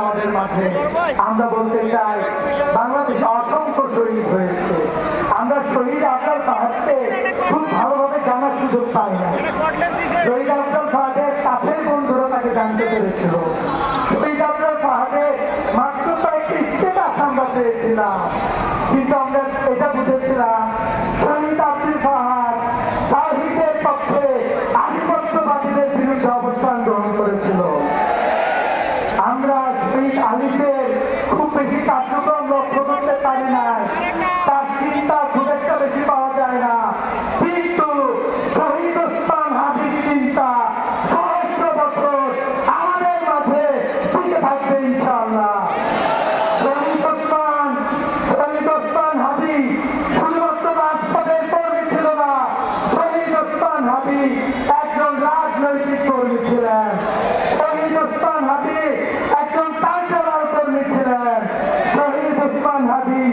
আমাদের মাঝে। আমরা বলতে চাই বাংলাদেশে অসংখ্য শহীদ হয়েছে। আমরা শহীদ আফজাল ফাহাদকে খুব ভালোভাবে জানার সুযোগ পাই না। শহীদ আফজাল ফাহাদের কাছের বন্ধুরা তাকে জানতে পেরেছিল। শহীদ আফজাল ফাহাদের মাত্র কয়েকটি স্ট্যাটাস আমরা পেয়েছিলাম, কিন্তু আমরা এটা বুঝেছিলাম শহীদ আব্দুল ফাহাদ তাওহীদের পক্ষে আধিপত্যবাদীদের বিরুদ্ধে অবস্থান গ্রহণ করেছিল। আমরা শহীদ আলিফের খুব বেশি কার্যক্রম লক্ষ্য করতে পারি না, তার চিন্তা খুব একটা বেশি পাওয়া যায় না, কিন্তু শহীদ ওসমান হাদির চিন্তা সহস্র বছর আমাদের মাঝে টিকে থাকবে ইনশাআল্লাহ। শহীদ ওসমান হাদি শুধুমাত্র রাজপথের কর্মী ছিল না, শহীদ ওসমান হাদি একজন রাজনৈতিক কর্মী ছিলেন। শহীদ ওসমান হাদি একজন কালচারাল কর্মী ছিলেন। শহীদ ওসমান হাদি